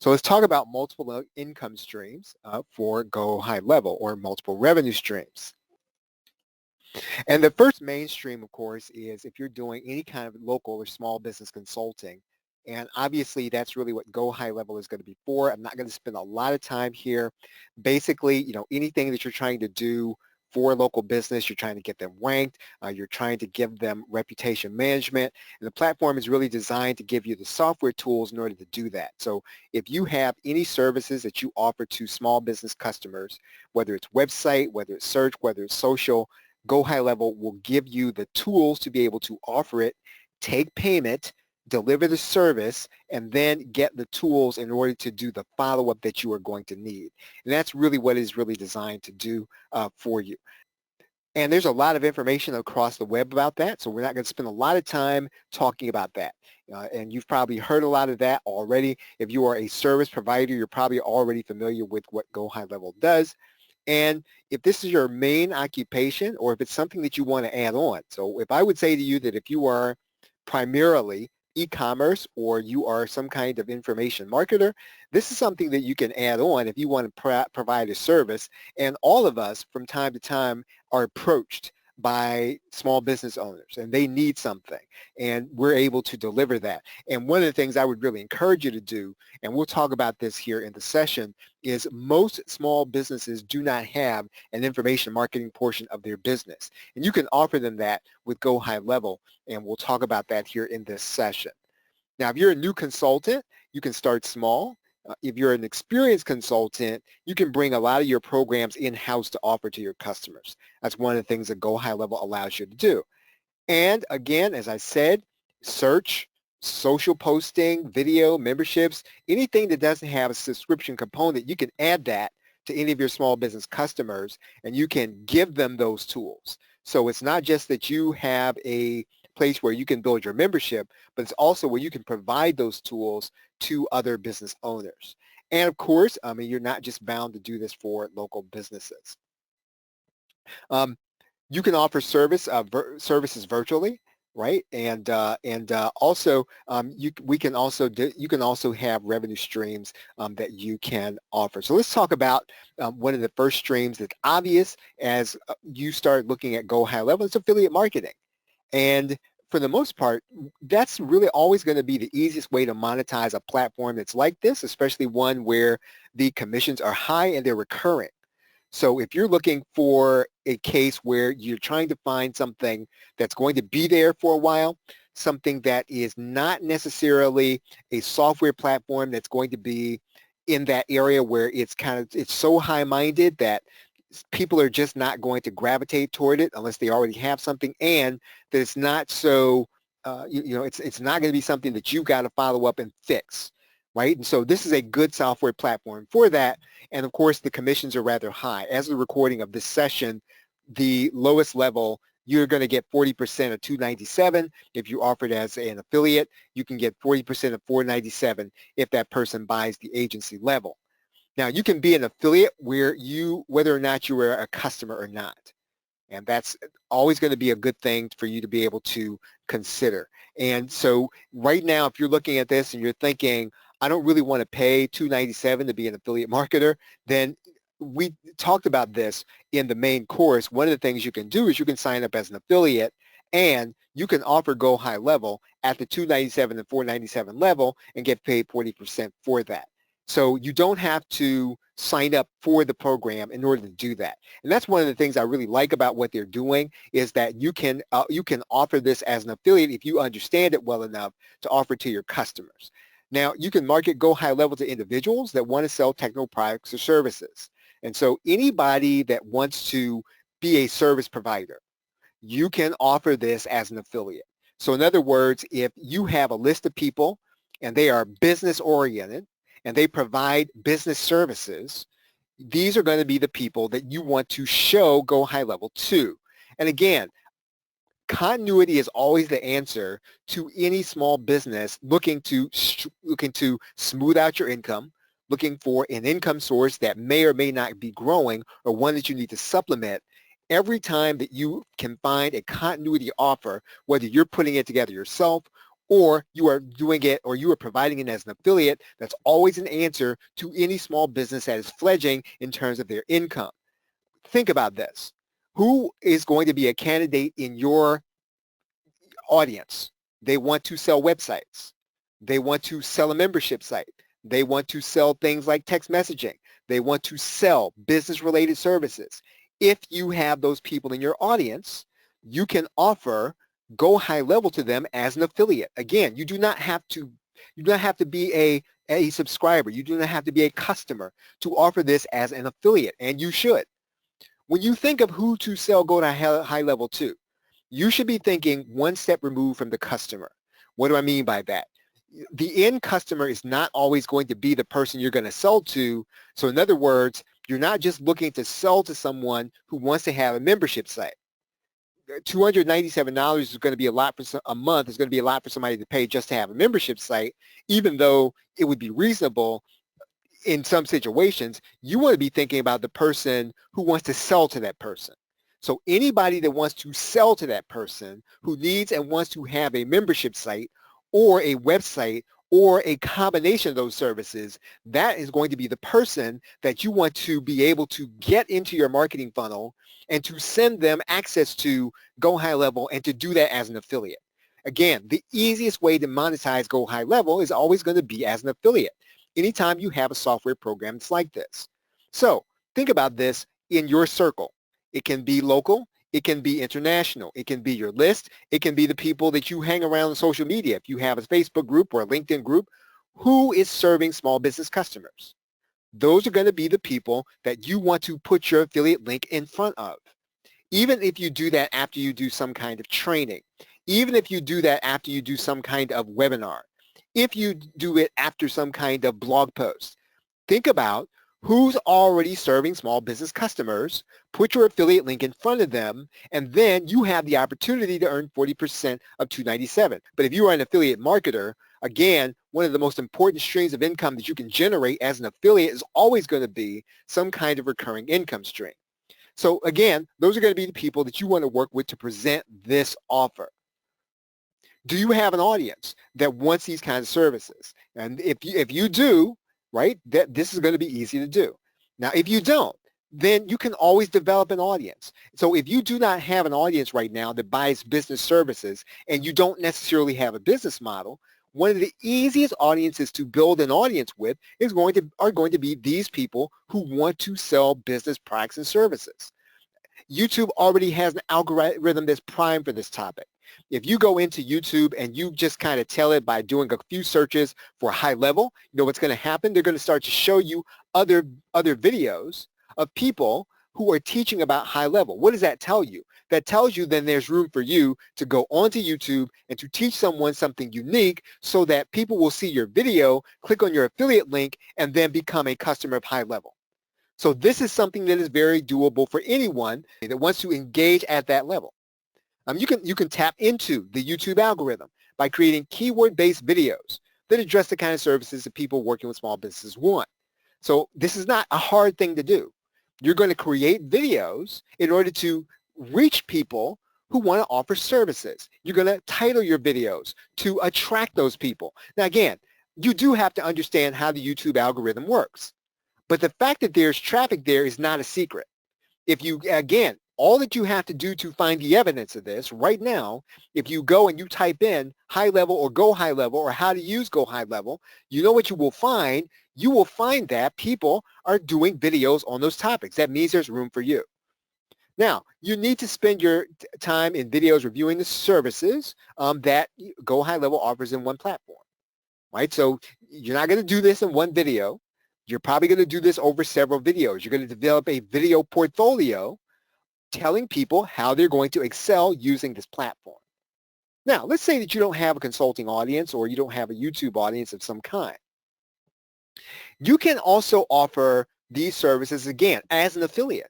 So let's talk about multiple income streams for Go High Level, or multiple revenue streams. And the first mainstream, of course, is if you're doing any kind of local or small business consulting. And obviously, that's really what Go High Level is going to be for. I'm not going to spend a lot of time here. Basically, anything that you're trying to do for a local business, you're trying to get them ranked, you're trying to give them reputation management, and the platform is really designed to give you the software tools in order to do that. So if you have any services that you offer to small business customers, whether it's website, whether it's search, whether it's social, Go High Level will give you the tools to be able to offer it, take payment, deliver the service, and then get the tools in order to do the follow-up that you are going to need. And that's really what it is really designed to do for you. And there's a lot of information across the web about that, so we're not going to spend a lot of time talking about that. And you've probably heard a lot of that already. If you are a service provider, you're probably already familiar with what Go High Level does. And if this is your main occupation, or if it's something that you want to add on. So if I would say to you that if you are primarily e-commerce, or you are some kind of information marketer, this is something that you can add on if you want to provide a service. And all of us from time to time are approached by small business owners, and they need something, and we're able to deliver that. And one of the things I would really encourage you to do, and we'll talk about this here in the session, is most small businesses do not have an information marketing portion of their business. And you can offer them that with Go High Level, and we'll talk about that here in this session. Now, if you're a new consultant, you can start small. If you're an experienced consultant, you can bring a lot of your programs in-house to offer to your customers. That's one of the things that Go High Level allows you to do. And again, as I said, search, social posting, video, memberships, anything that doesn't have a subscription component, you can add that to any of your small business customers, and you can give them those tools. So it's not just that you have a place where you can build your membership, but it's also where you can provide those tools to other business owners. And of course, you're not just bound to do this for local businesses. You can offer services virtually, right? And also you can also have revenue streams that you can offer. So let's talk about one of the first streams that's obvious as you start looking at Go High Level. It's affiliate marketing. And for the most part, that's really always going to be the easiest way to monetize a platform that's like this, especially one where the commissions are high and they're recurring. So if you're looking for a case where you're trying to find something that's going to be there for a while, something that is not necessarily a software platform that's going to be in that area where it's so high-minded that people are just not going to gravitate toward it unless they already have something, and that it's not so, it's not going to be something that you've got to follow up and fix, right? And so this is a good software platform for that. And of course, the commissions are rather high. As the recording of this session, the lowest level, you're going to get 40% of $297. If you offer it as an affiliate, you can get 40% of $497 if that person buys the agency level. Now, you can be an affiliate whether or not you are a customer or not. And that's always going to be a good thing for you to be able to consider. And so right now, if you're looking at this and you're thinking, I don't really want to pay $297 to be an affiliate marketer, then we talked about this in the main course. One of the things you can do is you can sign up as an affiliate, and you can offer Go High Level at the $297 and $497 level and get paid 40% for that. So you don't have to sign up for the program in order to do that. And that's one of the things I really like about what they're doing, is that you can offer this as an affiliate if you understand it well enough to offer to your customers. Now, you can market Go High Level to individuals that want to sell technical products or services. And so anybody that wants to be a service provider, you can offer this as an affiliate. So in other words, if you have a list of people and they are business oriented, and they provide business services, these are going to be the people that you want to show Go High Level to. And again, continuity is always the answer to any small business looking to smooth out your income, looking for an income source that may or may not be growing, or one that you need to supplement. Every time that you can find a continuity offer, whether you're putting it together yourself or you are doing it, or you are providing it as an affiliate, that's always an answer to any small business that is fledgling in terms of their income. Think about this. Who is going to be a candidate in your audience? They want to sell websites. They want to sell a membership site. They want to sell things like text messaging. They want to sell business-related services. If you have those people in your audience, you can offer Go High Level to them as an affiliate. Again, you do not have to be a subscriber. You do not have to be a customer to offer this as an affiliate, and you should. When you think of who to sell Go High Level to, you should be thinking one step removed from the customer. What do I mean by that? The end customer is not always going to be the person you're going to sell to. So in other words, you're not just looking to sell to someone who wants to have a membership site. $297 is going to be a lot for a month. Is going to be a lot for somebody to pay just to have a membership site, even though it would be reasonable in some situations. You want to be thinking about the person who wants to sell to that person. So anybody that wants to sell to that person who needs and wants to have a membership site or a website or a combination of those services, that is going to be the person that you want to be able to get into your marketing funnel and to send them access to Go High Level and to do that as an affiliate. Again, the easiest way to monetize Go High Level is always going to be as an affiliate anytime you have a software program that's like this. So think about this in your circle. It can be local. It can be international. It can be your list. It can be the people that you hang around on social media. If you have a Facebook group or a LinkedIn group, who is serving small business customers? Those are going to be the people that you want to put your affiliate link in front of. Even if you do that after you do some kind of training, even if you do that after you do some kind of webinar, if you do it after some kind of blog post, think about who's already serving small business customers, put your affiliate link in front of them, and then you have the opportunity to earn 40% of $297. But if you are an affiliate marketer, again, one of the most important streams of income that you can generate as an affiliate is always going to be some kind of recurring income stream. So again, those are going to be the people that you want to work with to present this offer. Do you have an audience that wants these kinds of services? And if you do, right, this is going to be easy to do. Now, if you don't, then you can always develop an audience. So if you do not have an audience right now that buys business services and you don't necessarily have a business model, one of the easiest audiences to build an audience with are going to be these people who want to sell business products and services. YouTube already has an algorithm that's primed for this topic. If you go into YouTube and you just kind of tell it by doing a few searches for high level, you know what's going to happen? They're going to start to show you other videos of people who are teaching about high level. What does that tell you? That tells you then there's room for you to go onto YouTube and to teach someone something unique so that people will see your video, click on your affiliate link, and then become a customer of high level. So this is something that is very doable for anyone that wants to engage at that level. You can tap into the YouTube algorithm by creating keyword-based videos that address the kind of services that people working with small businesses want. So this is not a hard thing to do. You're going to create videos in order to reach people who want to offer services. You're going to title your videos to attract those people. Now again, you do have to understand how the YouTube algorithm works. But the fact that there's traffic there is not a secret. If you, again, all that you have to do to find the evidence of this right now, if you go and you type in high level or go high level or how to use go high level, you know what you will find? You will find that people are doing videos on those topics. That means there's room for you. Now, you need to spend your time in videos reviewing the services that Go High Level offers in one platform, right? So you're not going to do this in one video. You're probably going to do this over several videos. You're going to develop a video portfolio telling people how they're going to excel using this platform. Now, let's say that you don't have a consulting audience or you don't have a YouTube audience of some kind. You can also offer these services, again, as an affiliate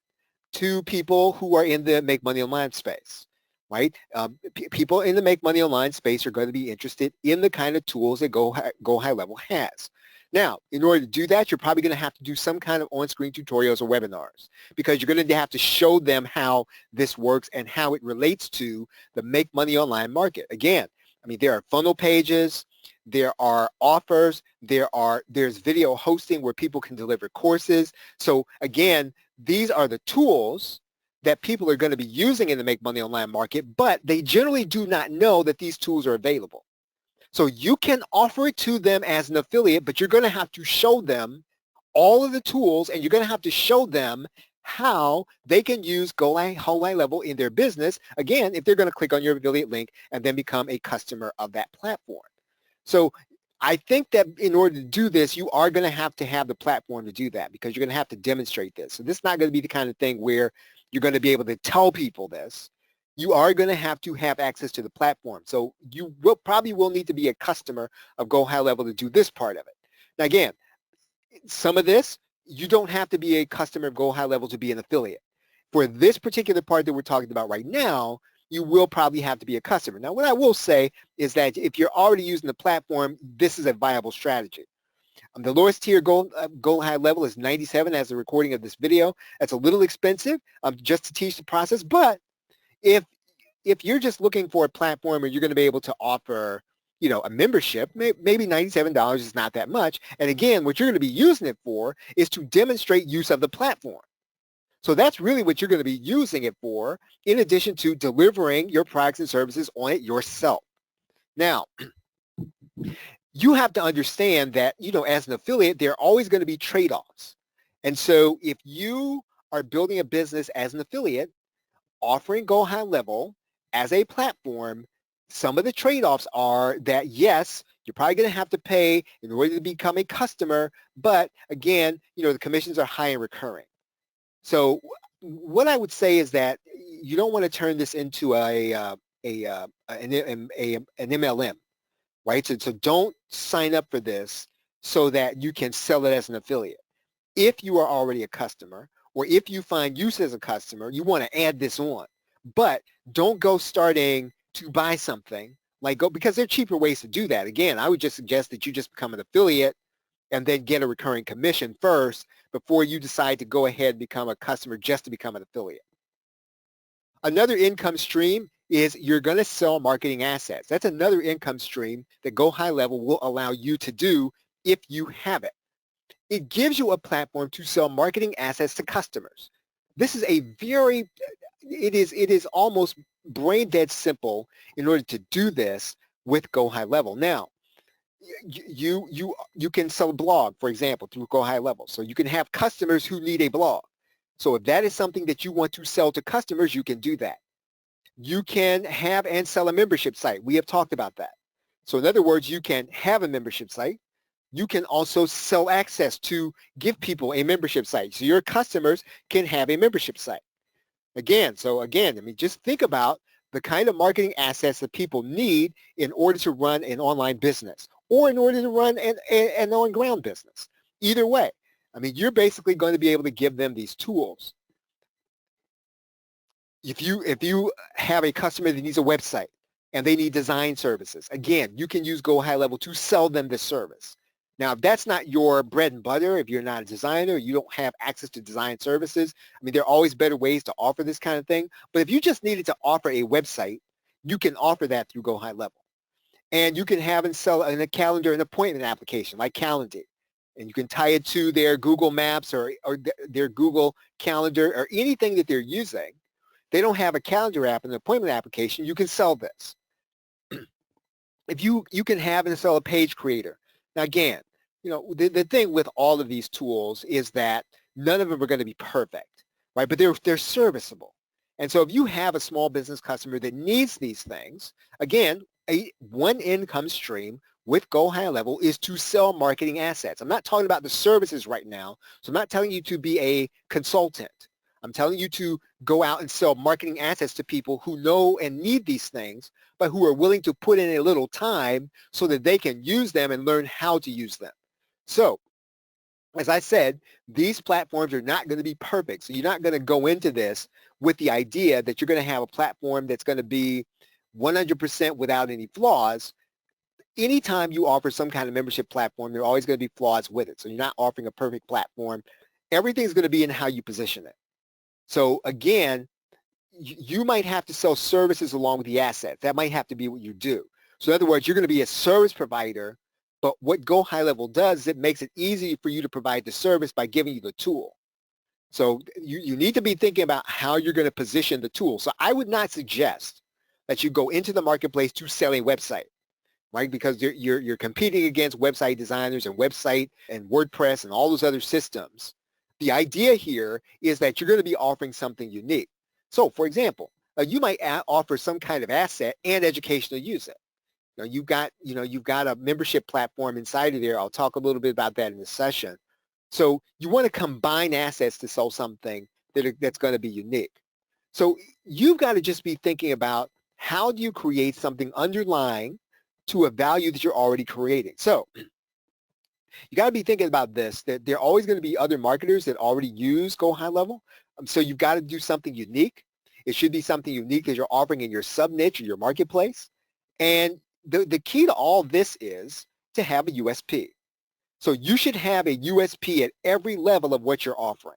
to people who are in the Make Money Online space, right? People in the Make Money Online space are going to be interested in the kind of tools that Go High Level has. Now, in order to do that, you're probably going to have to do some kind of on-screen tutorials or webinars because you're going to have to show them how this works and how it relates to the Make Money Online market. Again, I mean, there are funnel pages, there are offers, there's video hosting where people can deliver courses. So again, these are the tools that people are going to be using in the Make Money Online market, but they generally do not know that these tools are available. So you can offer it to them as an affiliate, but you're going to have to show them all of the tools, and you're going to have to show them how they can use Go High Level in their business, again, if they're going to click on your affiliate link and then become a customer of that platform. So I think that in order to do this, you are going to have the platform to do that, because you're going to have to demonstrate this. So this is not going to be the kind of thing where you're going to be able to tell people this. You are going to have access to the platform. So you probably will need to be a customer of Go High Level to do this part of it. Now again, some of this, you don't have to be a customer of Go High Level to be an affiliate. For this particular part that we're talking about right now, you will probably have to be a customer. Now, what I will say is that if you're already using the platform, this is a viable strategy. The lowest tier Go High Level is 97 as a recording of this video. That's a little expensive just to teach the process, but if you're just looking for a platform where you're going to be able to offer, you know, a membership, maybe $97 is not that much. And again, what you're going to be using it for is to demonstrate use of the platform. So that's really what you're going to be using it for, in addition to delivering your products and services on it yourself. Now, you have to understand that, you know, as an affiliate, there are always going to be trade-offs. And so if you are building a business as an affiliate, offering Go High Level as a platform, some of the trade-offs are that, yes, you're probably going to have to pay in order to become a customer, but again, you know, the commissions are high and recurring. So what I would say is that you don't want to turn this into an MLM, right? So don't sign up for this so that you can sell it as an affiliate. If you are already a customer, or if you find use as a customer, you want to add this on. But don't go starting to buy something, because there are cheaper ways to do that. Again, I would just suggest that you just become an affiliate and then get a recurring commission first before you decide to go ahead and become a customer just to become an affiliate. Another income stream is you're going to sell marketing assets. That's another income stream that Go High Level will allow you to do if you have it. It gives you a platform to sell marketing assets to customers. This is it is almost brain dead simple in order to do this with Go High Level. Now, you can sell a blog, for example, through Go High Level. So you can have customers who need a blog. So if that is something that you want to sell to customers, you can do that. You can have and sell a membership site. We have talked about that. So in other words, you can have a membership site. You can also sell access to give people a membership site. So your customers can have a membership site. Again, I mean, just think about the kind of marketing assets that people need in order to run an online business or in order to run an on-ground business. Either way, I mean, you're basically going to be able to give them these tools. If you have a customer that needs a website and they need design services, again, you can use Go High Level to sell them this service. Now, if that's not your bread and butter, if you're not a designer, you don't have access to design services, I mean, there are always better ways to offer this kind of thing. But if you just needed to offer a website, you can offer that through Go High Level. And you can have and sell in a calendar and appointment application like Calendar. And you can tie it to their Google Maps or their Google Calendar or anything that they're using. They don't have a calendar app and an appointment application, you can sell this. If you can have and sell a page creator. Now again, you know, the thing with all of these tools is that none of them are going to be perfect, right? But they're serviceable. And so if you have a small business customer that needs these things, again, one income stream with Go High Level is to sell marketing assets. I'm not talking about the services right now, so I'm not telling you to be a consultant. I'm telling you to go out and sell marketing assets to people who know and need these things, but who are willing to put in a little time so that they can use them and learn how to use them. So, as I said, these platforms are not going to be perfect. So you're not going to go into this with the idea that you're going to have a platform that's going to be 100% without any flaws. Anytime you offer some kind of membership platform, there are always going to be flaws with it. So you're not offering a perfect platform. Everything's going to be in how you position it. So again, you might have to sell services along with the assets. That might have to be what you do. So in other words, you're going to be a service provider, but what Go High Level does is it makes it easy for you to provide the service by giving you the tool. So you need to be thinking about how you're going to position the tool. So I would not suggest that you go into the marketplace to sell a website, right? Because you're competing against website designers and website and WordPress and all those other systems. The idea here is that you're going to be offering something unique. So for example, you might offer some kind of asset and educational use it. You've got a membership platform inside of there. I'll talk a little bit about that in this session. So you want to combine assets to sell something that's going to be unique. So you've got to just be thinking about how do you create something underlying to a value that you're already creating. So you got to be thinking about this, that there are always going to be other marketers that already use Go High Level. So you've got to do something unique. It should be something unique that you're offering in your sub niche or your marketplace. And the key to all this is to have a USP. So you should have a USP at every level of what you're offering.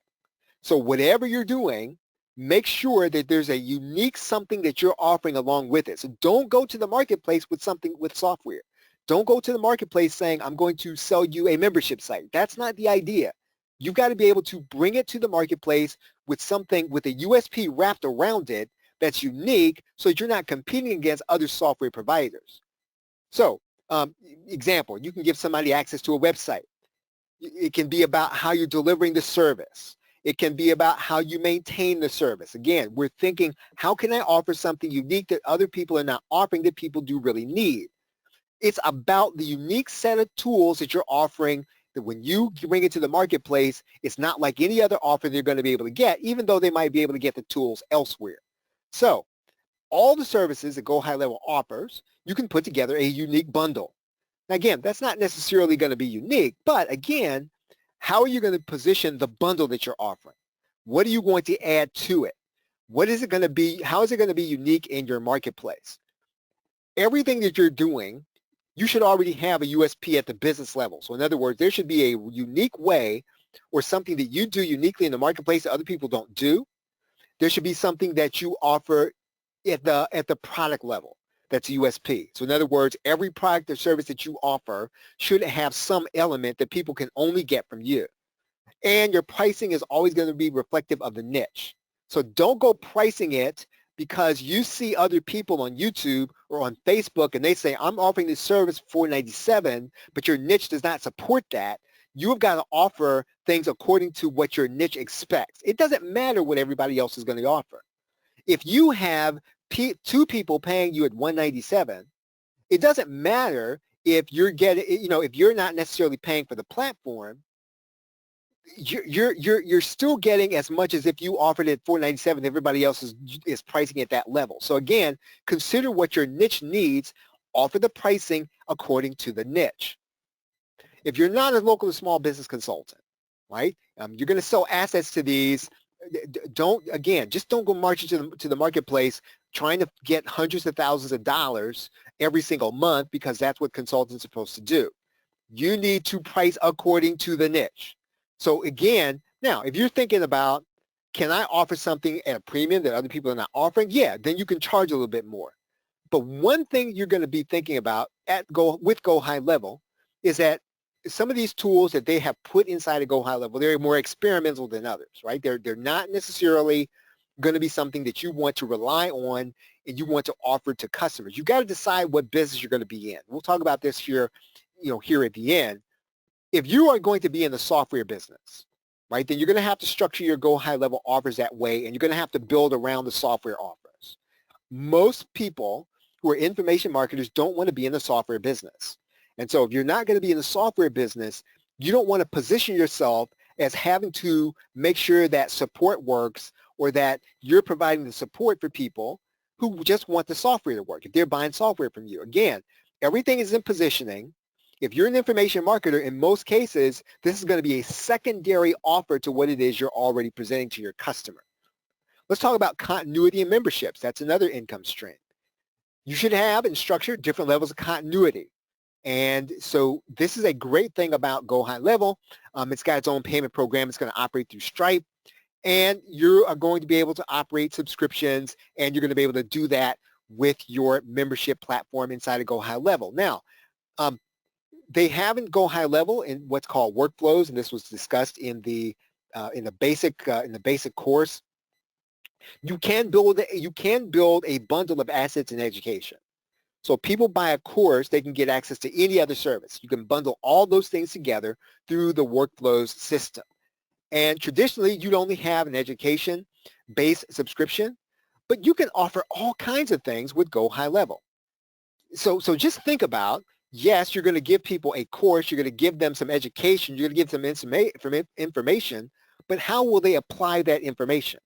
So whatever you're doing, make sure that there's a unique something that you're offering along with it. So don't go to the marketplace with something with software. Don't go to the marketplace saying, I'm going to sell you a membership site. That's not the idea. You've got to be able to bring it to the marketplace with something with a USP wrapped around it that's unique so that you're not competing against other software providers. So, example, you can give somebody access to a website. It can be about how you're delivering the service. It can be about how you maintain the service. Again, we're thinking, how can I offer something unique that other people are not offering that people do really need? It's about the unique set of tools that you're offering that when you bring it to the marketplace, it's not like any other offer they're going to be able to get, even though they might be able to get the tools elsewhere. So all the services that Go High Level offers, you can put together a unique bundle. Now, again, that's not necessarily going to be unique, but again, how are you going to position the bundle that you're offering? What are you going to add to it? What is it going to be? How is it going to be unique in your marketplace? Everything that you're doing, you should already have a USP at the business level. So in other words, there should be a unique way or something that you do uniquely in the marketplace that other people don't do. There should be something that you offer at the product level that's a USP. So in other words, every product or service that you offer should have some element that people can only get from you. And your pricing is always going to be reflective of the niche. So don't go pricing it because you see other people on YouTube or on Facebook and they say, I'm offering this service for $497, but your niche does not support that. You've got to offer things according to what your niche expects. It doesn't matter what everybody else is going to offer. If you have two people paying you at $197, it doesn't matter if you're getting, if you're not necessarily paying for the platform, you're still getting as much as if you offered it $497. Everybody else is pricing at that level. So again, consider what your niche needs. Offer the pricing according to the niche. If you're not a local or small business consultant, right? You're going to sell assets to these. Just don't go marching to the marketplace trying to get hundreds of thousands of dollars every single month because that's what consultants are supposed to do. You need to price according to the niche. So again, now, if you're thinking about, can I offer something at a premium that other people are not offering? Yeah, then you can charge a little bit more. But one thing you're going to be thinking about with Go High Level is that some of these tools that they have put inside of Go High Level, they're more experimental than others, right? They're not necessarily going to be something that you want to rely on and you want to offer to customers. You've got to decide what business you're going to be in. We'll talk about this here, here at the end. If you are going to be in the software business, right, then you're going to have to structure your Go High Level offers that way, and you're going to have to build around the software offers. Most people who are information marketers don't want to be in the software business. And so if you're not going to be in the software business, you don't want to position yourself as having to make sure that support works or that you're providing the support for people who just want the software to work, if they're buying software from you. Again, everything is in positioning. If you're an information marketer, in most cases, this is going to be a secondary offer to what it is you're already presenting to your customer. Let's talk about continuity and memberships. That's another income stream. You should have and structure different levels of continuity. And so this is a great thing about Go High Level. It's got its own payment program. It's going to operate through Stripe. And you are going to be able to operate subscriptions, and you're going to be able to do that with your membership platform inside of Go High Level. Now, they haven't Go High Level in what's called workflows, and this was discussed in the basic course. You can build a bundle of assets in education. So if people buy a course, they can get access to any other service. You can bundle all those things together through the workflows system. And traditionally, you'd only have an education-based subscription, but you can offer all kinds of things with Go High Level. So just think about, yes, you're going to give people a course, you're going to give them some education, you're going to give them information, but how will they apply that information?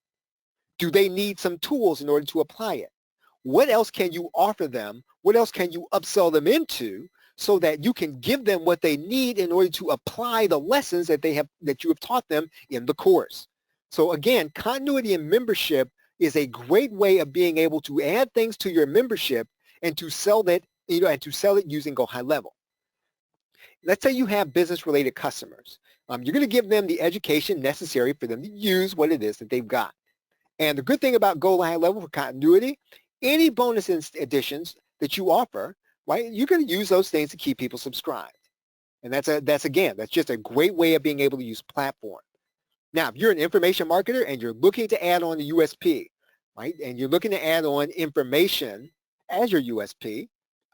Do they need some tools in order to apply it? What else can you offer them? What else can you upsell them into so that you can give them what they need in order to apply the lessons that you have taught them in the course? So again, continuity in membership is a great way of being able to add things to your membership and to sell that, and to sell it using Go High Level. Let's say you have business-related customers. You're going to give them the education necessary for them to use what it is that they've got. And the good thing about Go High Level for continuity, any bonus additions that you offer, right, you're going to use those things to keep people subscribed. And that's just a great way of being able to use platform. Now, if you're an information marketer and you're looking to add on the USP, right, and you're looking to add on information as your USP,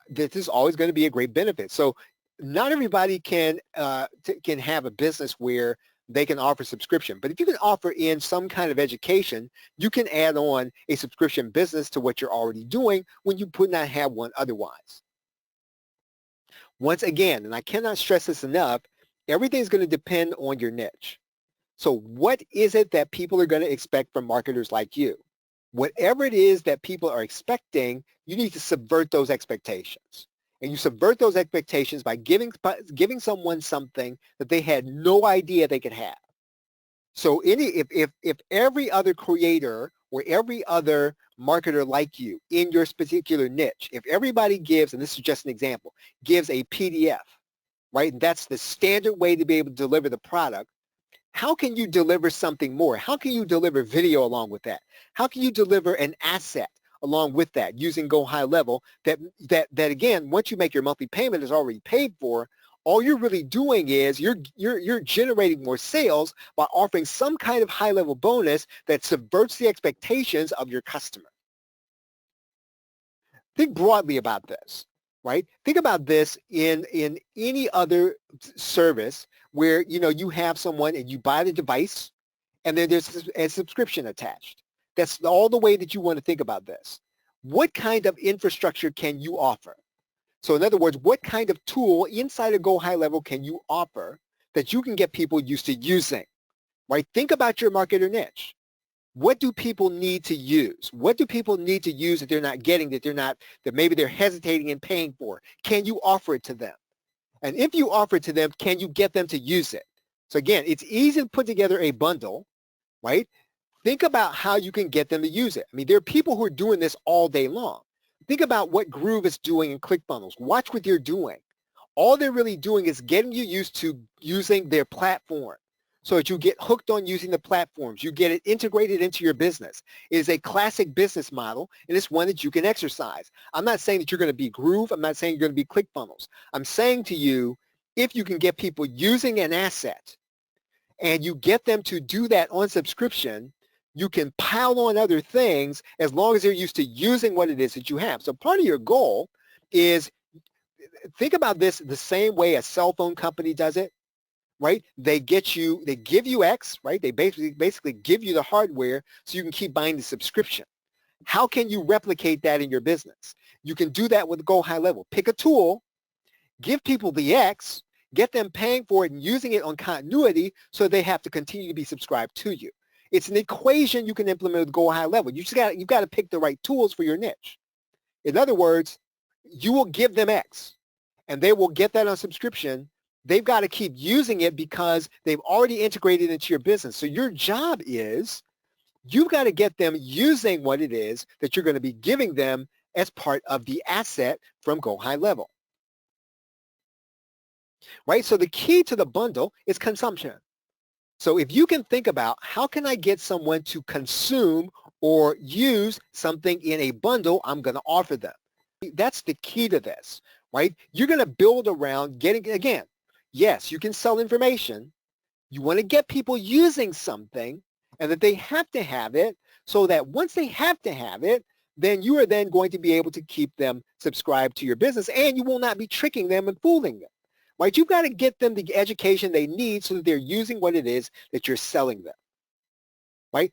this is always going to be a great benefit. So not everybody can have a business where they can offer subscription. But if you can offer in some kind of education, you can add on a subscription business to what you're already doing when you would not have one otherwise. Once again, and I cannot stress this enough, everything's going to depend on your niche. So what is it that people are going to expect from marketers like you? Whatever it is that people are expecting, you need to subvert those expectations. And you subvert those expectations by giving someone something that they had no idea they could have. So if every other creator or every other marketer like you in your particular niche, if everybody gives, and this is just an example, gives a PDF, right? And that's the standard way to be able to deliver the product. How can you deliver something more? How can you deliver video along with that? How can you deliver an asset along with that using Go High Level that again, once you make your monthly payment is already paid for, all you're really doing is you're generating more sales by offering some kind of high level bonus that subverts the expectations of your customer. Think broadly about this, right? Think about this in any other service where you have someone and you buy the device and then there's a subscription attached. That's all the way that you want to think about this. What kind of infrastructure can you offer? So in other words, what kind of tool inside of Go High Level can you offer that you can get people used to using, right? Think about your marketer niche. What do people need to use? What do people need to use that they're not getting, that maybe they're hesitating and paying for? Can you offer it to them? And if you offer it to them, can you get them to use it? So again, it's easy to put together a bundle, right? Think about how you can get them to use it. I mean, there are people who are doing this all day long. Think about what Groove is doing in ClickFunnels. Watch what they're doing. All they're really doing is getting you used to using their platform so that you get hooked on using the platforms. You get it integrated into your business. It is a classic business model, and it's one that you can exercise. I'm not saying that you're going to be Groove. I'm not saying you're going to be ClickFunnels. I'm saying to you, if you can get people using an asset and you get them to do that on subscription, you can pile on other things as long as they're used to using what it is that you have. So part of your goal is, think about this the same way a cell phone company does it, right? They give you X, right? They basically give you the hardware so you can keep buying the subscription. How can you replicate that in your business? You can do that with Go High Level. Pick a tool, give people the X, get them paying for it and using it on continuity so they have to continue to be subscribed to you. It's an equation you can implement with Go High Level. You've got to pick the right tools for your niche. In other words, you will give them X and they will get that on subscription. They've got to keep using it because they've already integrated into your business. So your job is, you've got to get them using what it is that you're going to be giving them as part of the asset from Go High Level. Right? So the key to the bundle is consumption. So if you can think about, how can I get someone to consume or use something in a bundle I'm going to offer them. That's the key to this, right? You're going to build around getting, again, yes, you can sell information. You want to get people using something and that they have to have it so that once they have to have it, then you are then going to be able to keep them subscribed to your business and you will not be tricking them and fooling them, right? You've got to get them the education they need so that they're using what it is that you're selling them, right?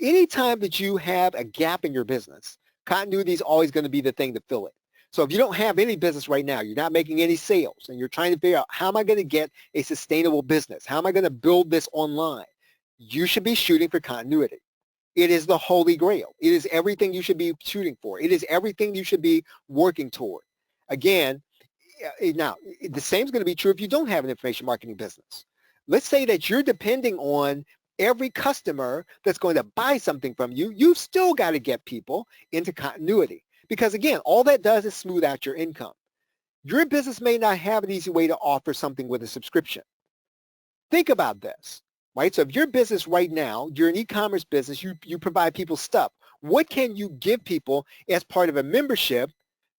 Anytime that you have a gap in your business, continuity is always going to be the thing to fill it. So if you don't have any business right now, you're not making any sales, and you're trying to figure out how am I going to get a sustainable business? How am I going to build this online? You should be shooting for continuity. It is the holy grail. It is everything you should be shooting for. It is everything you should be working toward. Again, now, the same is going to be true if you don't have an information marketing business. Let's say that you're depending on every customer that's going to buy something from you. You've still got to get people into continuity because, again, all that does is smooth out your income. Your business may not have an easy way to offer something with a subscription. Think about this, right? So if your business right now, you're an e-commerce business, you provide people stuff. What can you give people as part of a membership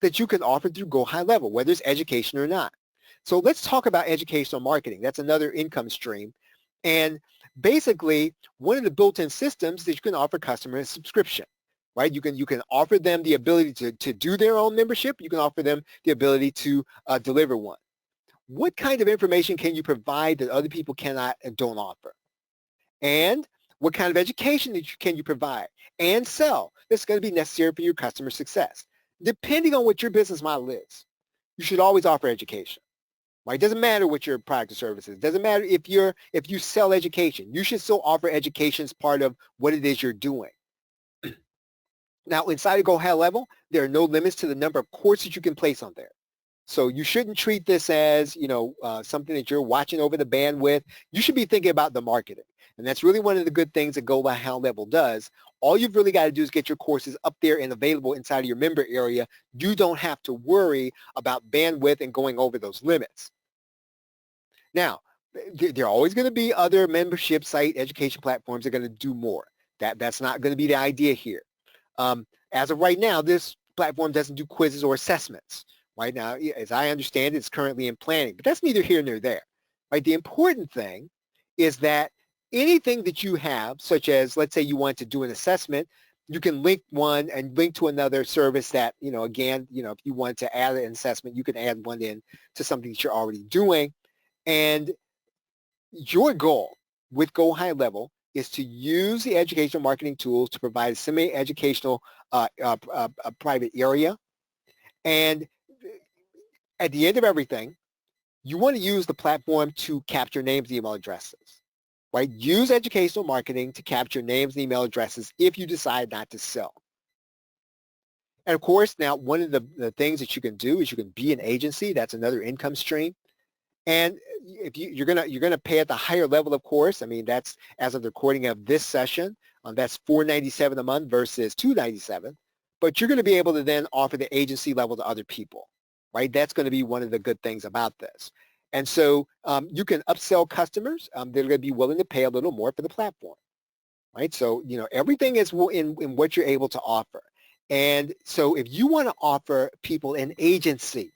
that you can offer through Go High Level, whether it's education or not? So let's talk about educational marketing. That's another income stream. And basically, one of the built-in systems that you can offer customers is subscription, right? You can offer them the ability to do their own membership. You can offer them the ability to deliver one. What kind of information can you provide that other people cannot and don't offer? And what kind of education can you provide and sell that's going to be necessary for your customer success? Depending on what your business model is, you should always offer education. Right? It doesn't matter what your product or service is. It doesn't matter if you sell education. You should still offer education as part of what it is you're doing. Now, inside of Go High Level, there are no limits to the number of courses you can place on there. So you shouldn't treat this as, something that you're watching over the bandwidth. You should be thinking about the marketing. And that's really one of the good things that Go High Level does. All you've really got to do is get your courses up there and available inside of your member area. You don't have to worry about bandwidth and going over those limits. Now, there are always going to be other membership site education platforms that are going to do more. That's not going to be the idea here. As of right now, this platform doesn't do quizzes or assessments. Right now, as I understand it, it's currently in planning, but that's neither here nor there. Right? The important thing is that anything that you have, such as, let's say you want to do an assessment, you can link one and link to another service that, again, if you want to add an assessment, you can add one in to something that you're already doing. And your goal with Go High Level is to use the educational marketing tools to provide a semi-educational private area. And at the end of everything, you want to use the platform to capture names and email addresses, right? Use educational marketing to capture names and email addresses if you decide not to sell. And of course, now one of the things that you can do is you can be an agency. That's another income stream. And if you're gonna pay at the higher level, of course. I mean, that's as of the recording of this session, that's $497 a month versus $297. But you're going to be able to then offer the agency level to other people, right? That's going to be one of the good things about this. And so you can upsell customers. They're going to be willing to pay a little more for the platform, right? So everything is in what you're able to offer. And so if you want to offer people an agency,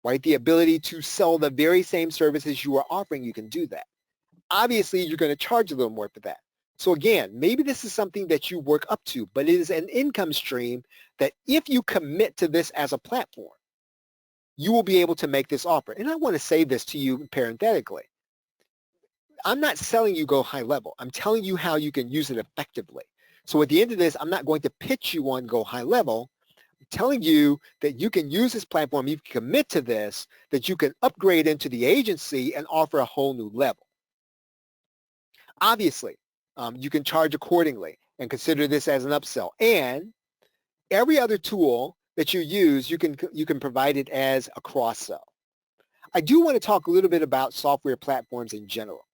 right, the ability to sell the very same services you are offering, you can do that. Obviously, you're going to charge a little more for that. So again, maybe this is something that you work up to, but it is an income stream that if you commit to this as a platform, you will be able to make this offer. And I want to say this to you parenthetically. I'm not selling you Go High Level. I'm telling you how you can use it effectively. So at the end of this, I'm not going to pitch you on Go High Level. Telling you that you can use this platform, you can commit to this, that you can upgrade into the agency and offer a whole new level. Obviously, you can charge accordingly and consider this as an upsell. And every other tool that you use, you can provide it as a cross-sell. I do want to talk a little bit about software platforms in general.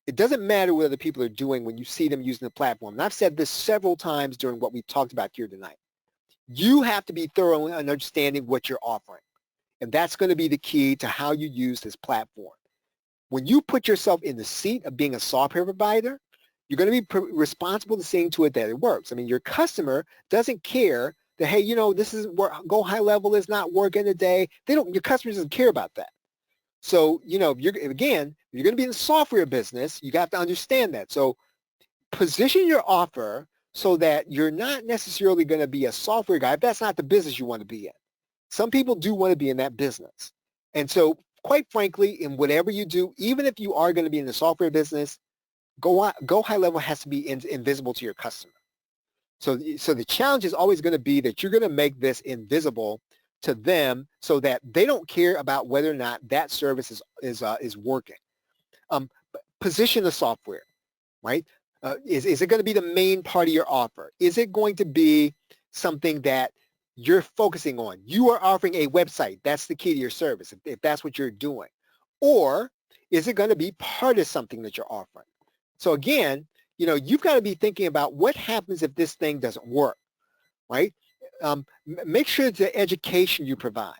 It doesn't matter what other people are doing when you see them using the platform. And I've said this several times during what we've talked about here tonight. You have to be thorough in understanding what you're offering. And that's going to be the key to how you use this platform. When you put yourself in the seat of being a software provider, You're going to be responsible to seeing to it that it works. I mean, your customer doesn't care that, hey, this is where Go High Level is not working today. Your customer doesn't care about that. So, if you're going to be in the software business, you have to understand that. So position your offer so that you're not necessarily going to be a software guy if that's not the business you want to be in. Some people do want to be in that business. And so quite frankly, in whatever you do, even if you are going to be in the software business, Go High Level has to be invisible to your customer. So the challenge is always going to be that you're going to make this invisible to them so that they don't care about whether or not that service is working. Position the software, right? Is it going to be the main part of your offer? Is it going to be something that you're focusing on? You are offering a website. That's the key to your service, if that's what you're doing. Or is it going to be part of something that you're offering? So again, you've got to be thinking about what happens if this thing doesn't work, right? Make sure the education you provide,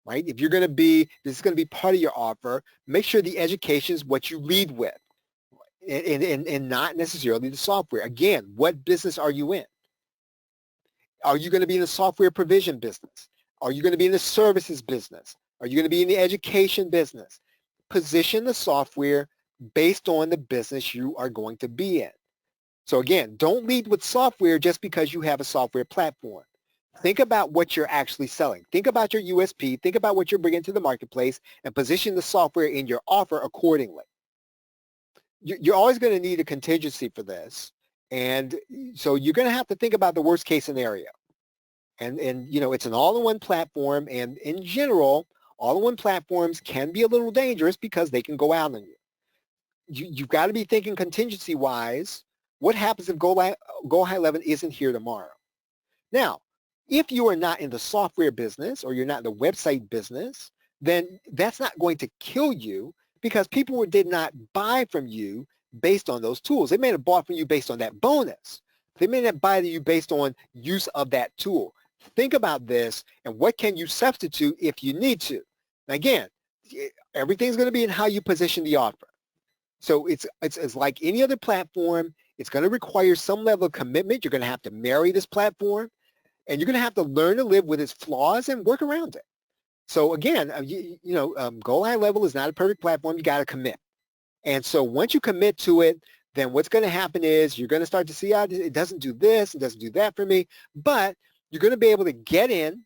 right? If this is going to be part of your offer, make sure the education is what you lead with and not necessarily the software. Again, what business are you in? Are you going to be in the software provision business? Are you going to be in the services business? Are you going to be in the education business? Position the software based on the business you are going to be in. So again, don't lead with software just because you have a software platform. Think about what you're actually selling. Think about your USP. Think about what you're bringing to the marketplace and position the software in your offer accordingly. You're always going to need a contingency for this. And so you're going to have to think about the worst case scenario. And it's an all-in-one platform. And in general, all-in-one platforms can be a little dangerous because they can go out on you. You've got to be thinking contingency-wise. What happens if Go High Level isn't here tomorrow? Now, if you are not in the software business or you're not in the website business, then that's not going to kill you because people did not buy from you based on those tools. They may have bought from you based on that bonus. They may not buy to you based on use of that tool. Think about this and what can you substitute if you need to. Again, everything's going to be in how you position the offer. So it's like any other platform. It's going to require some level of commitment. You're going to have to marry this platform, and you're going to have to learn to live with its flaws and work around it. So again, Go High Level is not a perfect platform. You got to commit. And so once you commit to it, then what's going to happen is you're going to start to see how it doesn't do this, it doesn't do that for me, but you're going to be able to get in,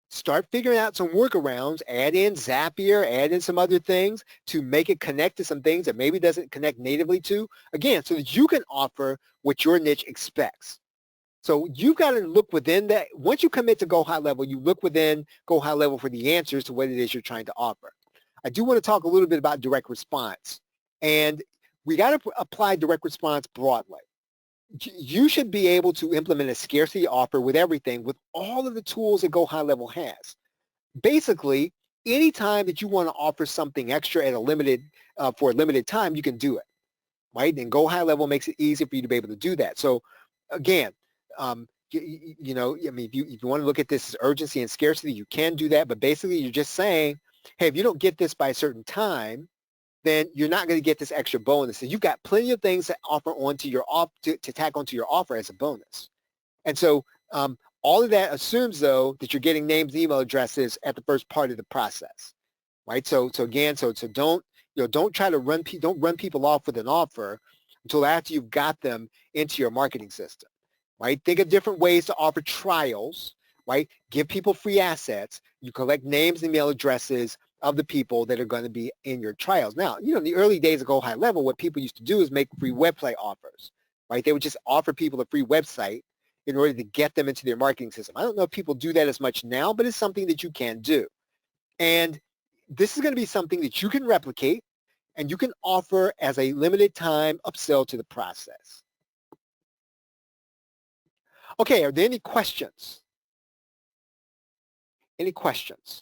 start figuring out some workarounds, add in Zapier, add in some other things to make it connect to some things that maybe doesn't connect natively to, again, so that you can offer what your niche expects. So you've got to look within that. Once you commit to Go High Level, you look within Go High Level for the answers to what it is you're trying to offer. I do want to talk a little bit about direct response. And we got to apply direct response broadly. You should be able to implement a scarcity offer with everything, with all of the tools that Go High Level has. Basically, anytime that you want to offer something extra at for a limited time, you can do it, right? And Go High Level makes it easy for you to be able to do that. So again, I mean, if you want to look at this as urgency and scarcity, you can do that. But basically, you're just saying, hey, if you don't get this by a certain time, then you're not going to get this extra bonus. And you've got plenty of things to offer onto your to tack onto your offer as a bonus. And so all of that assumes, though, that you're getting names and email addresses at the first part of the process, right? So don't try to run people off with an offer until after you've got them into your marketing system, right? Think of different ways to offer trials, right? Give people free assets. You collect names and email addresses of the people that are going to be in your trials. Now, in the early days of Go High Level, what people used to do is make free website offers, right? They would just offer people a free website in order to get them into their marketing system. I don't know if people do that as much now, but it's something that you can do. And this is going to be something that you can replicate and you can offer as a limited time upsell to the process. Okay, are there any questions? Any questions?